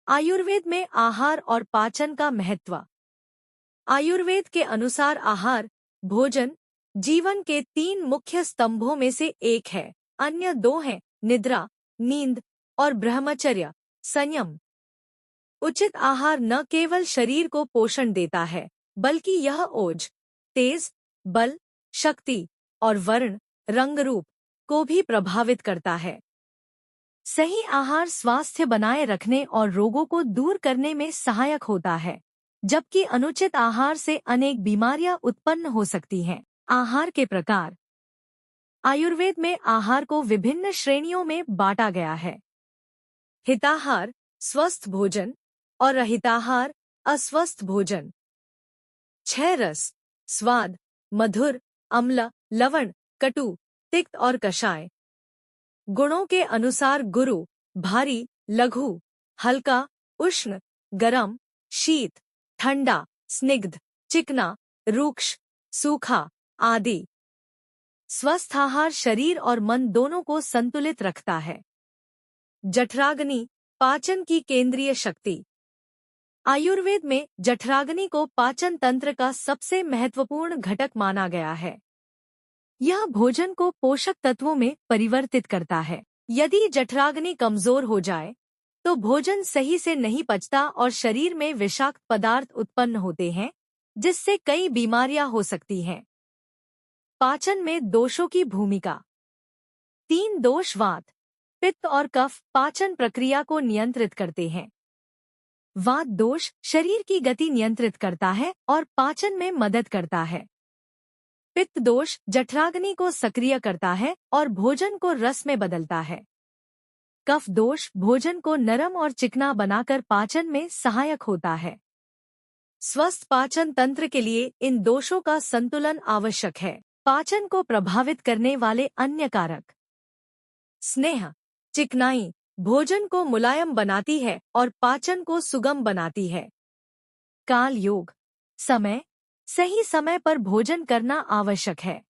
आयुर्वेद में आहार और पाचन का महत्व। आयुर्वेद के अनुसार आहार, भोजन, जीवन के 3 मुख्य स्तंभों में से एक है। अन्य 2 हैं निद्रा, नींद और ब्रह्मचर्य, संयम। उचित आहार न केवल शरीर को पोषण देता है, बल्कि यह ओज, तेज, बल, शक्ति और वर्ण, रंग रूप को भी प्रभावित करता है। सही आहार स्वास्थ्य बनाए रखने और रोगों को दूर करने में सहायक होता है, जबकि अनुचित आहार से अनेक बीमारियां उत्पन्न हो सकती हैं। आहार के प्रकार। आयुर्वेद में आहार को विभिन्न श्रेणियों में बांटा गया है। हिताहार, स्वस्थ भोजन, और अहिताहार, अस्वस्थ भोजन। 6 रस, स्वाद, मधुर, अम्ल, लवण, कटु, तिक्त और कषाय। गुणों के अनुसार गुरु, भारी, लघु, हल्का, उष्ण, गरम, शीत, ठंडा, स्निग्ध, चिकना, रूक्ष, सूखा आदि। स्वस्थ आहार शरीर और मन दोनों को संतुलित रखता है। जठराग्नि, पाचन की केंद्रीय शक्ति। आयुर्वेद में जठराग्नि को पाचन तंत्र का सबसे महत्वपूर्ण घटक माना गया है। यह भोजन को पोषक तत्वों में परिवर्तित करता है। यदि जठराग्नि कमजोर हो जाए, तो भोजन सही से नहीं पचता और शरीर में विषाक्त पदार्थ उत्पन्न होते हैं, जिससे कई बीमारियां हो सकती हैं। पाचन में दोषों की भूमिका। 3 दोष वात, पित्त और कफ पाचन प्रक्रिया को नियंत्रित करते हैं। वात दोष शरीर की गति नियंत्रित करता है और पाचन में मदद करता है। पित्त दोष जठराग्नि को सक्रिय करता है और भोजन को रस में बदलता है। कफ दोष भोजन को नरम और चिकना बनाकर पाचन में सहायक होता है। स्वस्थ पाचन तंत्र के लिए इन दोषों का संतुलन आवश्यक है। पाचन को प्रभावित करने वाले अन्य कारक। स्नेह, चिकनाई भोजन को मुलायम बनाती है और पाचन को सुगम बनाती है। काल योग, समय, सही समय पर भोजन करना आवश्यक है।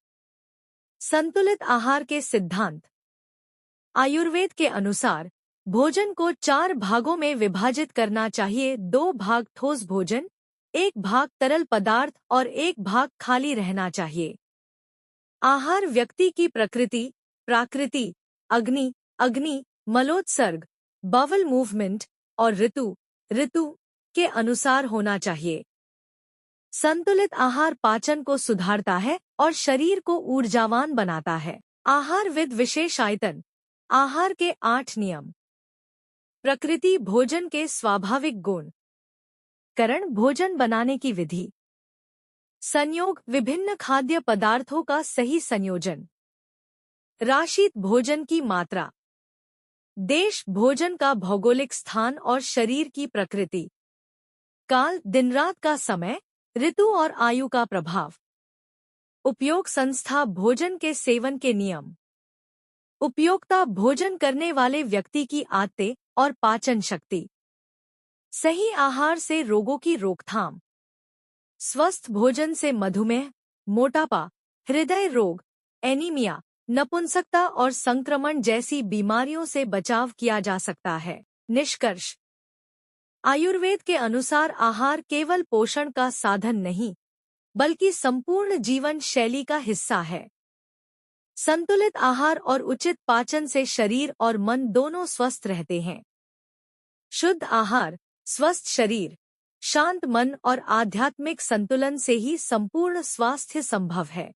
संतुलित आहार के सिद्धांत। आयुर्वेद के अनुसार भोजन को 4 भागों में विभाजित करना चाहिए। 2 भाग ठोस भोजन, 1 भाग तरल पदार्थ और 1 भाग खाली रहना चाहिए। आहार व्यक्ति की प्रकृति, प्राकृति, अग्नि, मलोत्सर्ग, बावल मूवमेंट और ऋतु के अनुसार होना चाहिए। संतुलित आहार पाचन को सुधारता है और शरीर को ऊर्जावान बनाता है। आहारविद विशेषायतन। आहार के 8 नियम। प्रकृति भोजन के स्वाभाविक गुण। करण भोजन बनाने की विधि। संयोग विभिन्न खाद्य पदार्थों का सही संयोजन। राशि भोजन की मात्रा। देश भोजन का भौगोलिक स्थान और शरीर की प्रकृति। काल दिन रात का समय, ऋतु और आयु का प्रभाव। उपयोग संस्था भोजन के सेवन के नियम। उपयोक्ता भोजन करने वाले व्यक्ति की आदतें और पाचन शक्ति। सही आहार से रोगों की रोकथाम। स्वस्थ भोजन से मधुमेह, मोटापा, हृदय रोग, एनीमिया, नपुंसकता और संक्रमण जैसी बीमारियों से बचाव किया जा सकता है। निष्कर्ष। आयुर्वेद के अनुसार आहार केवल पोषण का साधन नहीं, बल्कि संपूर्ण जीवन शैली का हिस्सा है। संतुलित आहार और उचित पाचन से शरीर और मन दोनों स्वस्थ रहते हैं। शुद्ध आहार, स्वस्थ शरीर, शांत मन और आध्यात्मिक संतुलन से ही संपूर्ण स्वास्थ्य संभव है।